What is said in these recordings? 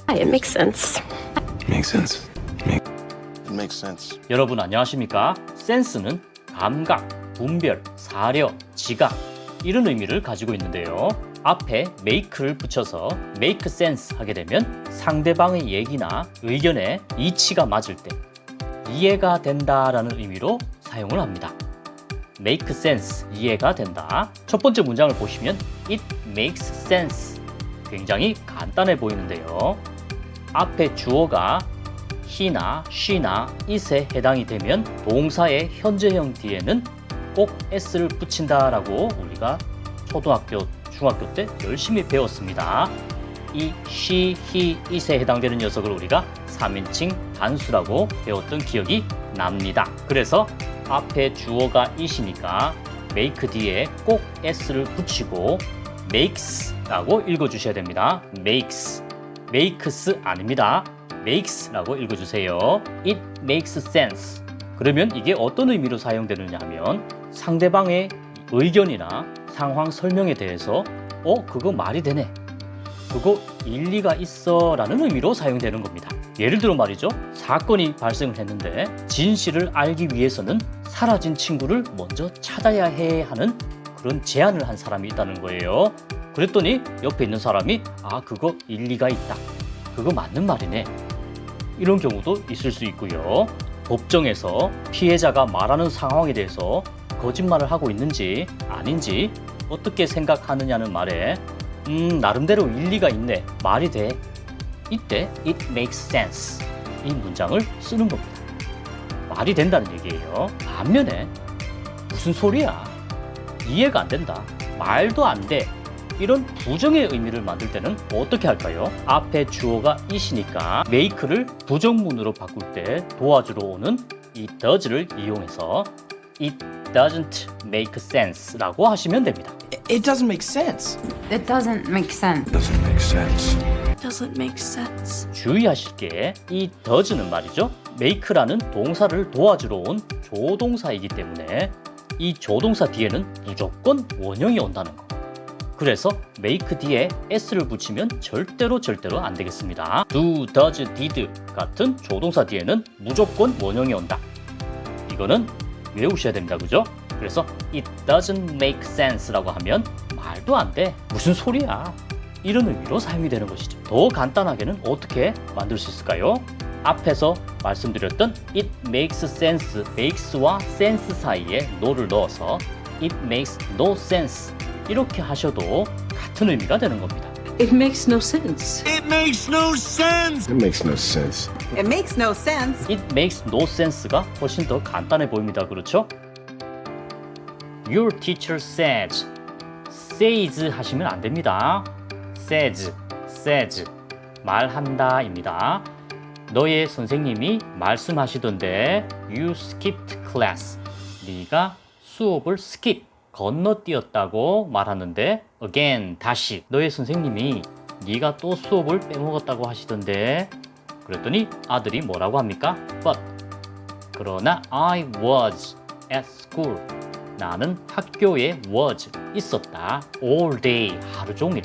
It makes sense. Makes sense. It makes sense. 여러분 안녕하십니까? 센스는 감각, 분별, 사려, 지각 이런 의미를 가지고 있는데요. 앞에 make를 붙여서 make sense 하게 되면 상대방의 얘기나 의견에 이치가 맞을 때 이해가 된다라는 의미로 사용을 합니다. make sense, 이해가 된다. 첫 번째 문장을 보시면 it makes sense. 굉장히 간단해 보이는데요. 앞에 주어가 he나 she나 it에 해당이 되면 동사의 현재형 뒤에는 꼭 s를 붙인다라고 우리가 초등학교, 중학교 때 열심히 배웠습니다. 이 she, he, it에 해당되는 녀석을 우리가 3인칭 단수라고 배웠던 기억이 납니다. 그래서 앞에 주어가 it이니까 make 뒤에 꼭 s를 붙이고 makes라고 읽어주셔야 됩니다. makes 아닙니다. makes라고 읽어주세요. It makes sense. 그러면 이게 어떤 의미로 사용되느냐 하면 상대방의 의견이나 상황 설명에 대해서 그거 말이 되네. 그거 일리가 있어 라는 의미로 사용되는 겁니다. 예를 들어 말이죠. 사건이 발생을 했는데 진실을 알기 위해서는 사라진 친구를 먼저 찾아야 해 하는 그런 제안을 한 사람이 있다는 거예요. 그랬더니 옆에 있는 사람이 그거 일리가 있다. 그거 맞는 말이네. 이런 경우도 있을 수 있고요. 법정에서 피해자가 말하는 상황에 대해서 거짓말을 하고 있는지 아닌지 어떻게 생각하느냐는 말에 나름대로 일리가 있네. 말이 돼. 이때 it makes sense. 이 문장을 쓰는 겁니다. 말이 된다는 얘기예요. 반면에 무슨 소리야? 이해가 안 된다. 말도 안 돼. 이런 부정의 의미를 만들 때는 어떻게 할까요? 앞에 주어가 it이니까 make를 부정문으로 바꿀 때 도와주러 오는 이 does를 이용해서 it doesn't make sense 라고 하시면 됩니다. It doesn't make sense. That doesn't make sense. Doesn't make sense. Doesn't make sense. 주의하실 게 이 does는 말이죠. make라는 동사를 도와주러 온 조동사이기 때문에 이 조동사 뒤에는 무조건 원형이 온다는 거. 그래서 make 뒤에 s를 붙이면 절대로 안 되겠습니다. do, does, did 같은 조동사 뒤에는 무조건 원형이 온다. 이거는 외우셔야 됩니다. 그죠? 그래서 it doesn't make sense 라고 하면 말도 안 돼. 무슨 소리야. 이런 의미로 사용이 되는 것이죠. 더 간단하게는 어떻게 만들 수 있을까요? 앞에서 말씀드렸던 it makes sense, makes와 sense 사이에 no를 넣어서 it makes no sense 이렇게 하셔도 같은 의미가 되는 겁니다. It makes no sense. It makes no sense. It makes no sense. It makes no sense. It makes no sense가 훨씬 더 간단해 보입니다. 그렇죠? Your teacher says. says 하시면 안 됩니다. says 말한다입니다. 너의 선생님이 말씀하시던데 you skipped class. 네가 수업을 skip 건너뛰었다고 말하는데 again 다시 너의 선생님이 네가 또 수업을 빼먹었다고 하시던데 그랬더니 아들이 뭐라고 합니까? But 그러나 I was at school 나는 학교에 was 있었다 all day 하루 종일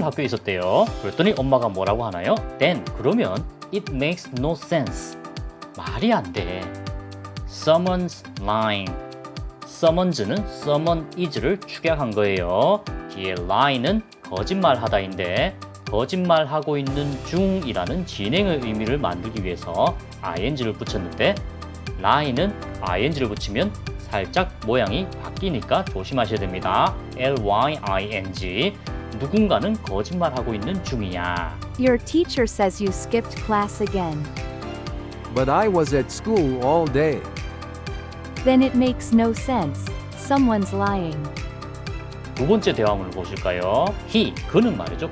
학교에 있었대요. 그랬더니 엄마가 뭐라고 하나요? Then 그러면 it makes no sense 말이 안 돼. Someone's lying summons는 summon is를 축약한 거예요. 뒤에 lie는 거짓말하다인데 거짓말하고 있는 중이라는 진행의 의미를 만들기 위해서 ing를 붙였는데 lie는 ing를 붙이면 살짝 모양이 바뀌니까 조심하셔야 됩니다. lying 누군가는 거짓말하고 있는 중이야. Your teacher says you skipped class again. But I was at school all day. Then it makes no sense. Someone's lying. 두 번째 대화문을 보실까요? 그는 말이죠.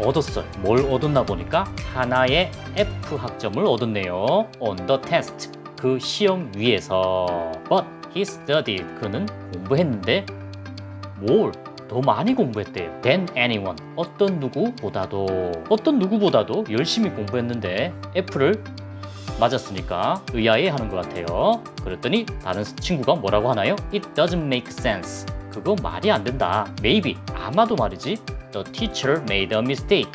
얻었어요. 뭘 얻었나 보니까 하나의 F 학점을 얻었네요. On the test. 그 시험 위에서. But he studied. 그는 공부했는데 뭘? 더 많이 공부했대요. Than anyone. 어떤 누구보다도 열심히 공부했는데 F를 맞았으니까 의아해 하는 것 같아요. 그랬더니 다른 친구가 뭐라고 하나요? It doesn't make sense. 그거 말이 안 된다. Maybe, 아마도 말이지. The teacher made a mistake.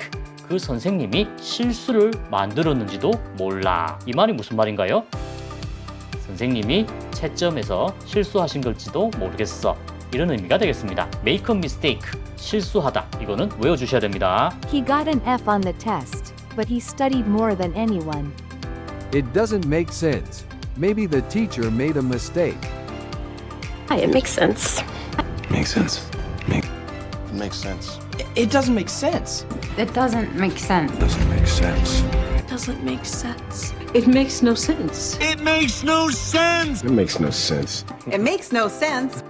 그 선생님이 실수를 만들었는지도 몰라. 이 말이 무슨 말인가요? 선생님이 채점에서 실수하신 걸지도 모르겠어. 이런 의미가 되겠습니다. make a mistake, 실수하다. 이거는 외워주셔야 됩니다. He got an F on the test, but he studied more than anyone. It doesn't make sense. Maybe the teacher made a mistake. Hi, it makes sense. Makes sense. It makes sense. It doesn't make sense. It doesn't make sense. Doesn't make sense. Doesn't make sense. It makes no sense. It makes no sense. It makes no sense. It makes no sense.